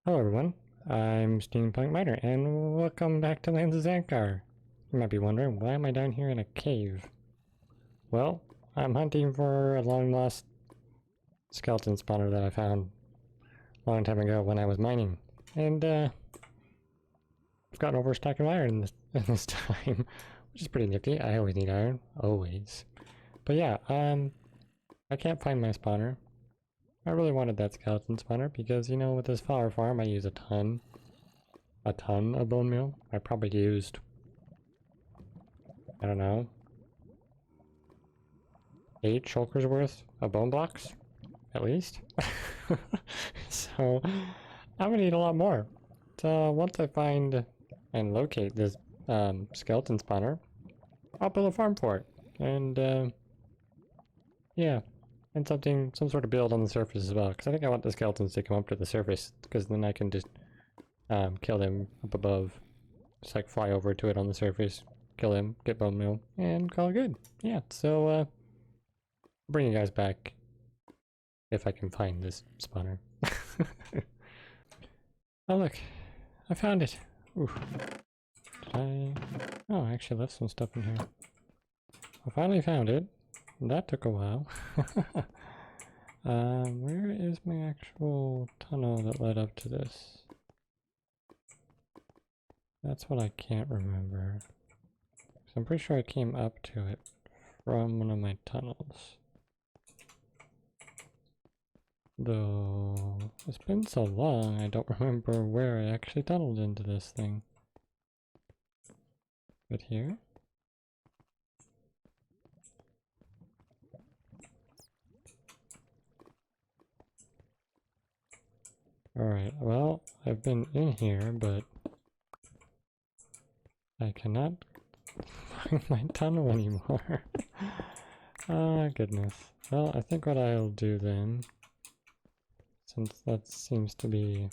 Hello everyone, I'm SteampunkMiner, and welcome back to Lands of Zankar. You might be wondering, why am I down here in a cave? Well, I'm hunting for a long-lost skeleton spawner that I found a long time ago when I was mining. And, I've gotten over a stack of iron in this time, which is pretty nifty. I always need iron, always. But yeah, I can't find my spawner. I really wanted that skeleton spawner because, you know, with this flower farm I use a ton of bone meal. I probably used, I don't know, 8 shulkers worth of bone blocks, at least. So, I'm gonna need a lot more. So, once I find and locate this skeleton spawner, I'll build a farm for it. And, yeah. And some sort of build on the surface as well, because I think I want the skeletons to come up to the surface, because then I can just kill them up above. Just like fly over to it on the surface, kill him, get bone meal, and call it good. Yeah, so I'll bring you guys back if I can find this spawner. Oh look, I found it. Ooh. Oh, I actually left some stuff in here. I finally found it. That took a while. Where is my actual tunnel that led up to this? That's what I can't remember. So I'm pretty sure I came up to it from one of my tunnels. Though it's been so long, I don't remember where I actually tunneled into this thing. But here? Alright, well, I've been in here, but I cannot find my tunnel anymore. Ah, goodness. Well, I think what I'll do then, since that seems to be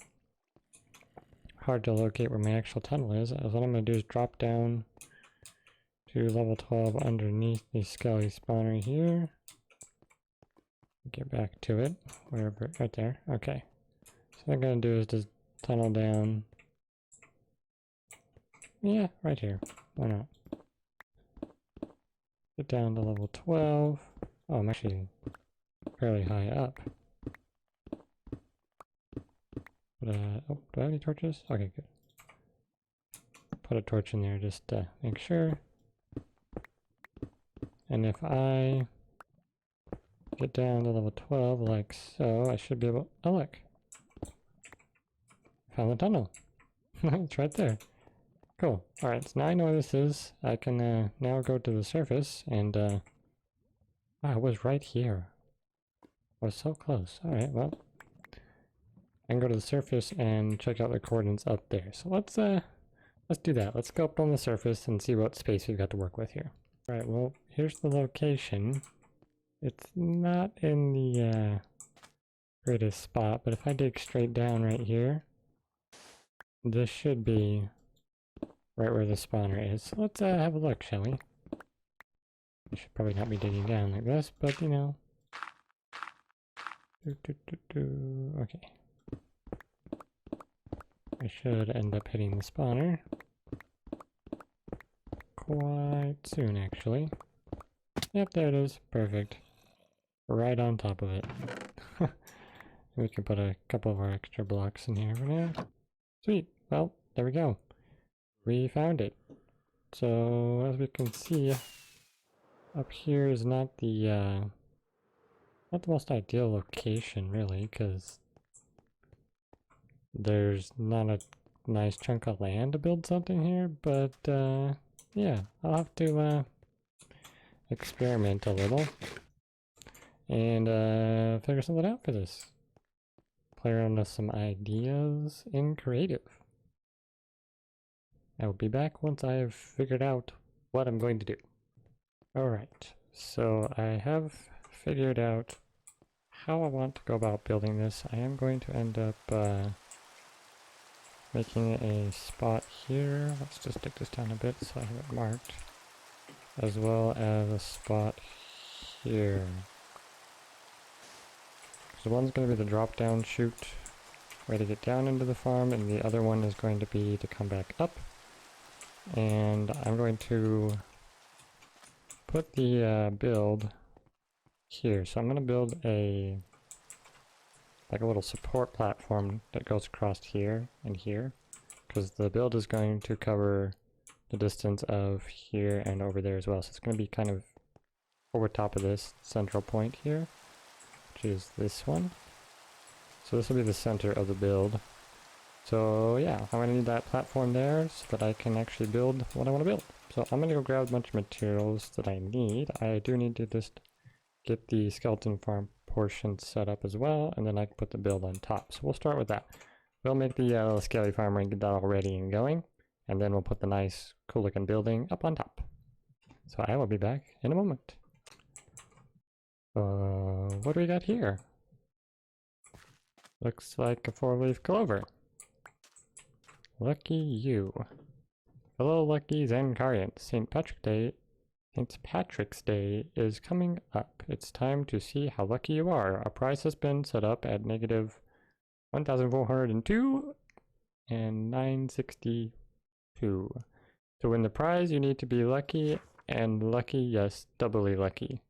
hard to locate where my actual tunnel is, what I'm going to do is drop down to level 12 underneath the skelly spawner here. Get back to it, wherever, right there. Okay. So what I'm going to do is just tunnel down. Yeah, right here. Why not? Get down to level 12. Oh, I'm actually fairly high up. But, oh, do I have any torches? Okay, good. Put a torch in there just to make sure. And if I get down to level 12 like so, I should be able... Oh, look! Found the tunnel. It's right there. Cool. Alright, so now I know where this is. I can now go to the surface and... I was right here. I was so close. Alright, well... I can go to the surface and check out the coordinates up there. So let's do that. Let's go up on the surface and see what space we've got to work with here. Alright, well, here's the location. It's not in the greatest spot, but if I dig straight down right here, this should be right where the spawner is. So let's have a look, shall we? I should probably not be digging down like this, but you know. Okay. I should end up hitting the spawner quite soon, actually. Yep, there it is. Perfect. Right on top of it. We can put a couple of our extra blocks in here for now. Sweet. Well, there we go. We found it. So, as we can see, up here is not the most ideal location, really, because there's not a nice chunk of land to build something here, but, yeah, I'll have to, experiment a little and, figure something out for this. Play around with some ideas in creative. I will be back once I have figured out what I'm going to do. Alright, so I have figured out how I want to go about building this. I am going to end up making a spot here. Let's just dig this down a bit so I have it marked. As well as a spot here. So one's going to be the drop down chute way to get down into the farm, and the other one is going to be to come back up. And I'm going to put the build here. So I'm going to build a little support platform that goes across here and here, because the build is going to cover the distance of here and over there as well. So it's going to be kind of over top of this central point here, which is this one. So this will be the center of the build. So yeah, I'm going to need that platform there so that I can actually build what I want to build. So I'm going to go grab a bunch of materials that I need. I do need to just get the skeleton farm portion set up as well, and then I can put the build on top. So we'll start with that. We'll make the little scaly farmer and get that all ready and going, and then we'll put the nice cool looking building up on top. So I will be back in a moment. What do we got here? Looks like a 4-leaf clover. Lucky you. Hello, lucky Zankarians. St. Patrick's Day is coming up. It's time to see how lucky you are. A prize has been set up at negative 1,402 and 962. To win the prize, you need to be lucky, and lucky, yes, doubly lucky.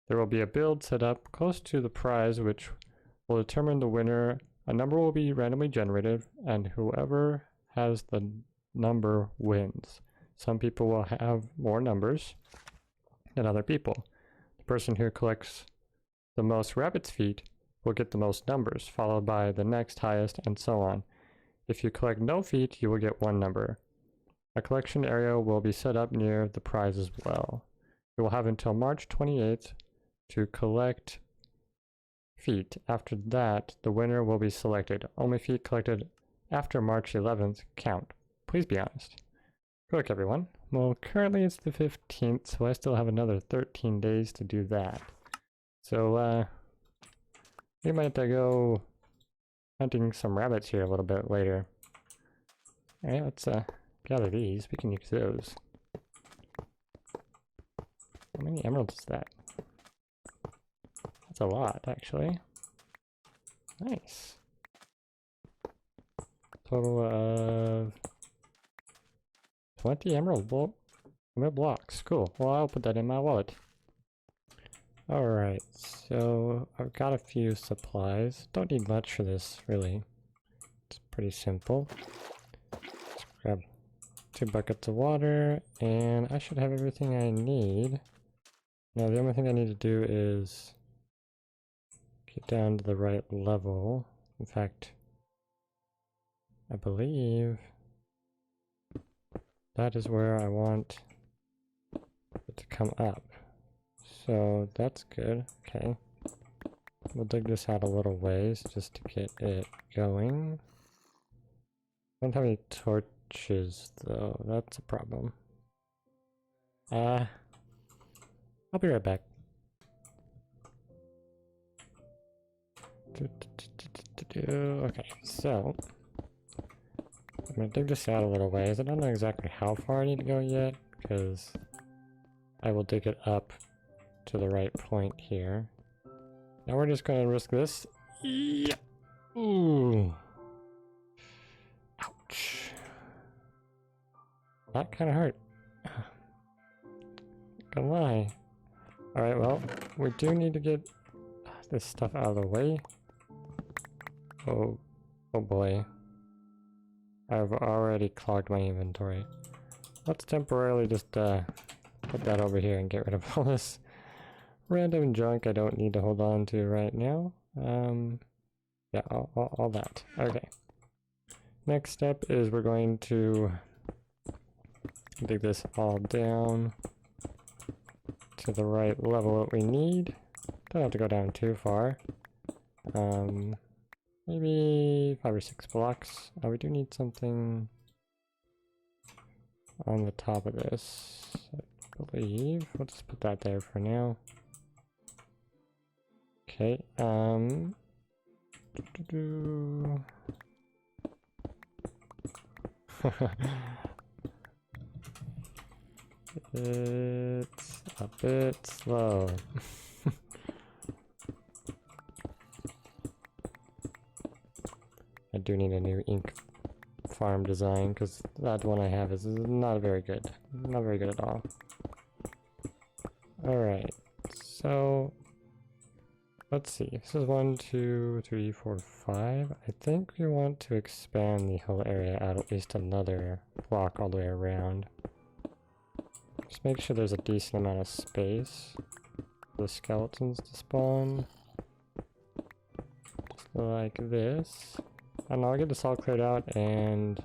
There will be a build set up close to the prize which will determine the winner. A number will be randomly generated, and whoever has the number wins. Some people will have more numbers than other people. The person who collects the most rabbit's feet will get the most numbers, followed by the next highest, and so on. If you collect no feet, you will get 1 number. A collection area will be set up near the prize as well. You will have until March 28th to collect feet. After that, the winner will be selected. Only feet collected after March 11th count. Please be honest. Good luck, everyone. Well, currently it's the 15th, so I still have another 13 days to do that. So, we might have to go hunting some rabbits here a little bit later. Alright, let's gather these. We can use those. How many emeralds is that? That's a lot, actually. Nice. Total of 20 emerald blocks. Cool. Well, I'll put that in my wallet. Alright, so I've got a few supplies. Don't need much for this, really. It's pretty simple. Just grab 2 buckets of water, and I should have everything I need. Now, the only thing I need to do is get down to the right level. In fact, I believe that is where I want it to come up. So that's good. Okay. We'll dig this out a little ways just to get it going. I don't have any torches though. That's a problem. I'll be right back. Okay, so I'm gonna dig this out a little ways. I don't know exactly how far I need to go yet, because I will dig it up to the right point here. Now we're just gonna risk this. Yeah. Ooh. Ouch. That kinda hurt. Not gonna lie. Alright, well, we do need to get this stuff out of the way. Oh boy. I've already clogged my inventory. Let's temporarily just put that over here and get rid of all this random junk I don't need to hold on to right now. Yeah, all that. Okay. Next step is we're going to dig this all down to the right level that we need. Don't have to go down too far. Maybe 5 or 6 blocks. We do need something on the top of this, I believe. We'll just put that there for now. Okay, it's a bit slow. I do need a new ink farm design because that one I have is not very good. Not very good at all. Alright, so let's see. This is 1, 2, 3, 4, 5. I think we want to expand the whole area out at least another block all the way around. Just make sure there's a decent amount of space for the skeletons to spawn. Just like this. I don't know, I'll get this all cleared out and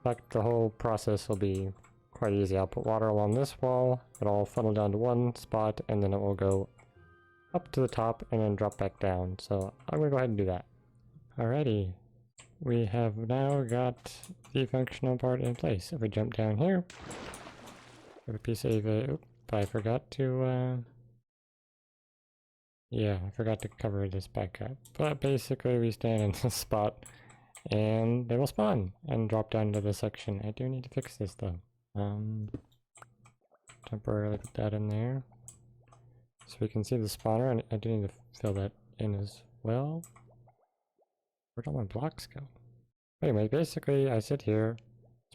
the whole process will be quite easy. I'll put water along this wall, it'll all funnel down to one spot, and then it will go up to the top and then drop back down. So I'm gonna go ahead and do that. Alrighty, we have now got the functional part in place. If we jump down here, we have a piece of, oops, I forgot to, yeah, I forgot to cover this back up. But basically we stand in this spot and they will spawn and drop down to the section. I do need to fix this though. Temporarily put that in there. So we can see the spawner, and I do need to fill that in as well. Where'd all my blocks go? Anyway, basically I sit here,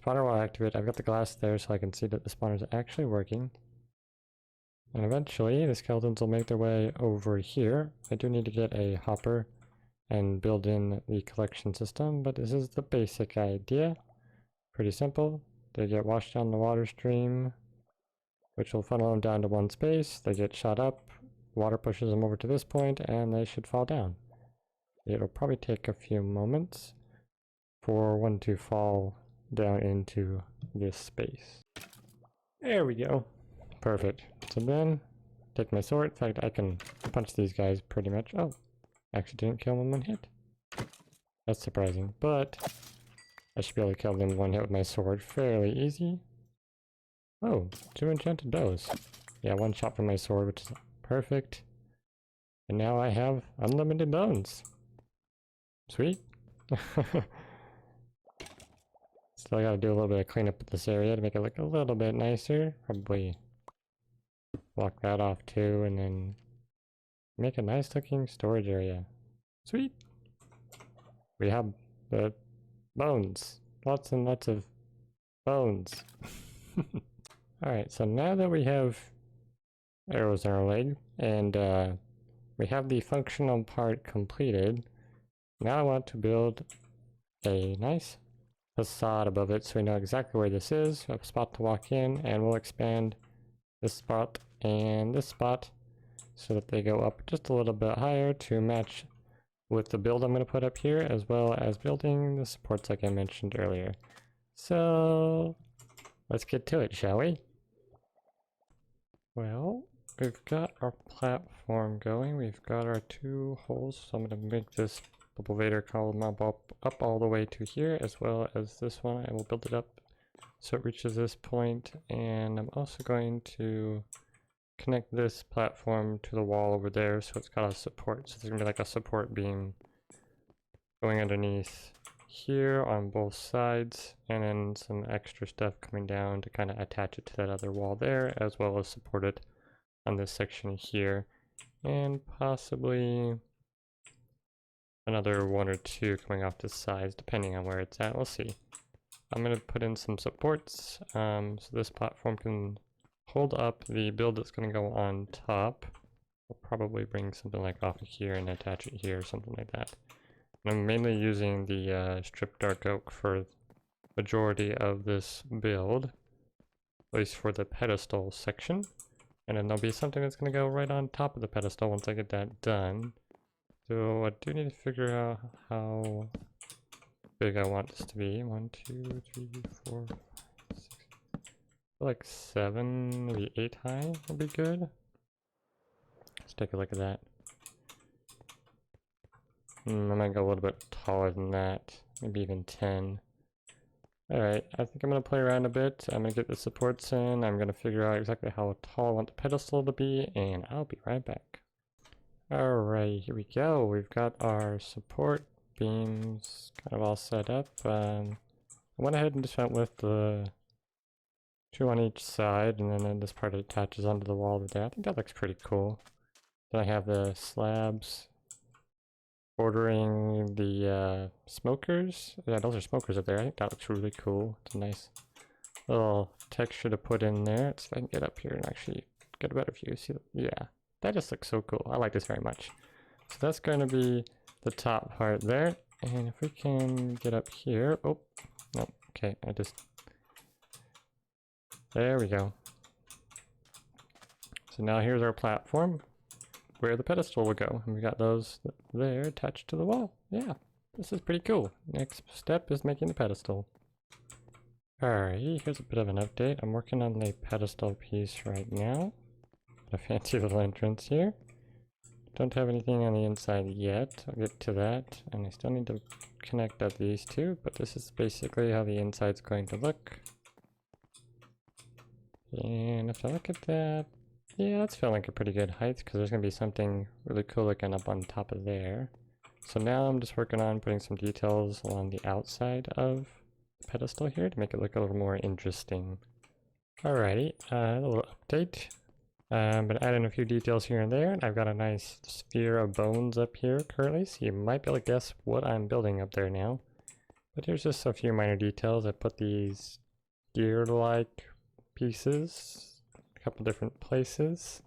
spawner will activate, I've got the glass there so I can see that the spawner is actually working. And eventually the skeletons will make their way over here. I do need to get a hopper and build in the collection system, but this is the basic idea. Pretty simple. They get washed down the water stream, which will funnel them down to one space. They get shot up, water pushes them over to this point, and they should fall down. It'll probably take a few moments for one to fall down into this space. There we go. Perfect. So then, take my sword. In fact, I can punch these guys pretty much. Oh, actually didn't kill them in one hit. That's surprising, but I should be able to kill them in one hit with my sword fairly easy. Oh, 2 enchanted bows. Yeah, 1 shot from my sword, which is perfect. And now I have unlimited bones. Sweet. Still gotta do a little bit of cleanup at this area to make it look a little bit nicer. Probably block that off too, and then make a nice looking storage area. Sweet. We have the bones. Lots and lots of bones. Alright, so now that we have arrows in our leg, and we have the functional part completed, now I want to build a nice facade above it so we know exactly where this is, a spot to walk in, and we'll expand this spot and this spot so that they go up just a little bit higher to match with the build I'm going to put up here, as well as building the supports like I mentioned earlier. So let's get to it, shall we? Well, we've got our platform going, we've got our 2 holes, so I'm going to make this elevator column up all the way to here, as well as this one. I will build it up so it reaches this point, and I'm also going to connect this platform to the wall over there so it's got a support. So there's going to be like a support beam going underneath here on both sides, and then some extra stuff coming down to kind of attach it to that other wall there, as well as support it on this section here, and possibly another 1 or 2 coming off the sides depending on where it's at. We'll see. I'm going to put in some supports so this platform can hold up the build that's going to go on top. I'll probably bring something like off of here and attach it here or something like that. I'm mainly using the stripped dark oak for majority of this build, at least for the pedestal section, and then there'll be something that's going to go right on top of the pedestal once I get that done. So I do need to figure out how big I want this to be. 1, 2, 3, 4, 5, 6, like 7, maybe 8 high would be good. Let's take a look at that. I might go a little bit taller than that, maybe even 10. Alright, I think I'm going to play around a bit. I'm going to get the supports in, I'm going to figure out exactly how tall I want the pedestal to be, and I'll be right back. Alright, here we go. We've got our support beams kind of all set up. I went ahead and just went with the 2 on each side, and then this part attaches onto the wall there. I think that looks pretty cool. Then I have the slabs ordering the smokers. Yeah, those are smokers up there. I think that looks really cool. It's a nice little texture to put in there. Let's see if I can get up here and actually get a better view. See, yeah, that just looks so cool. I like this very much. So that's going to be the top part there. And if we can get up here, oh, no, okay, there we go. So now here's our platform where the pedestal will go. And we got those there attached to the wall. Yeah, this is pretty cool. Next step is making the pedestal. Alright, here's a bit of an update. I'm working on the pedestal piece right now. A fancy little entrance here. Don't have anything on the inside yet. I'll get to that. And I still need to connect up these two, but this is basically how the inside's going to look. And if I look at that, yeah, that's feeling like a pretty good height because there's going to be something really cool looking up on top of there. So now I'm just working on putting some details along the outside of the pedestal here to make it look a little more interesting. Alrighty, a little update. I'm going to add in a few details here and there. I've got a nice sphere of bones up here currently, so you might be able to guess what I'm building up there now. But here's just a few minor details. I put these gear-like pieces a couple different places.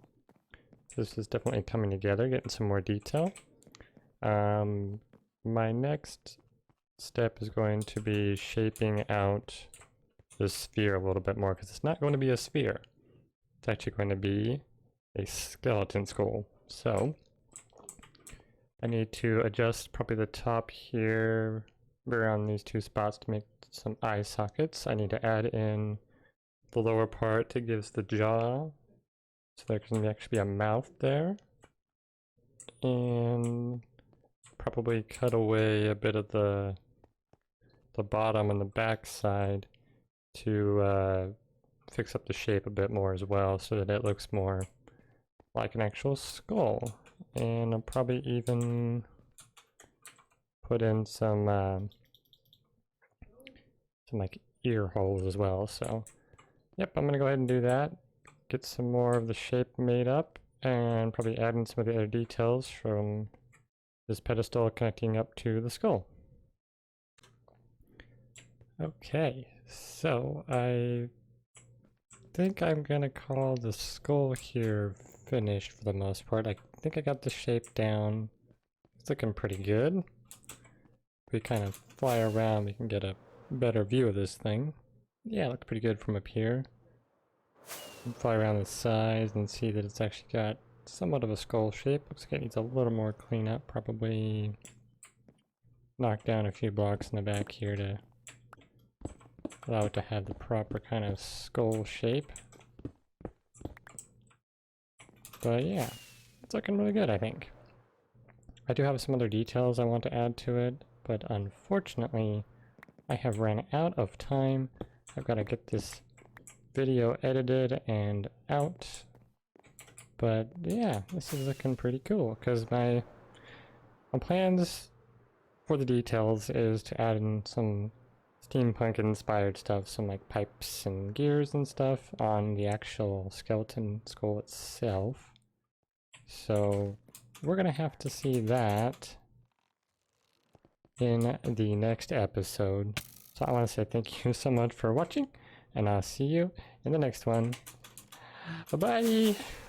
This is definitely coming together, getting some more detail. My next step is going to be shaping out this sphere a little bit more, because it's not going to be a sphere. It's actually going to be a skeleton skull. So I need to adjust probably the top here around these two spots to make some eye sockets. I need to add in the lower part to give the jaw, so there can actually be a mouth there, and probably cut away a bit of the bottom and the back side to fix up the shape a bit more as well, so that it looks more like an actual skull. And I'll probably even put in some like ear holes as well. So yep, I'm gonna go ahead and do that, get some more of the shape made up, and probably add in some of the other details from this pedestal connecting up to the skull. Okay, so I think I'm gonna call the skull here finished for the most part. I think I got the shape down. It's looking pretty good. If we kind of fly around, we can get a better view of this thing. Yeah, it looks pretty good from up here. Fly around the sides and see that it's actually got somewhat of a skull shape. Looks like it needs a little more cleanup. Probably knock down a few blocks in the back here to allow it to have the proper kind of skull shape. But yeah, it's looking really good, I think. I do have some other details I want to add to it, but unfortunately I have ran out of time. I've got to get this video edited and out. But yeah, this is looking pretty cool, because my plans for the details is to add in some steampunk inspired stuff, some like pipes and gears and stuff on the actual skeleton skull itself. So we're gonna have to see that in the next episode. So I want to say thank you so much for watching, and I'll see you in the next one. Bye bye.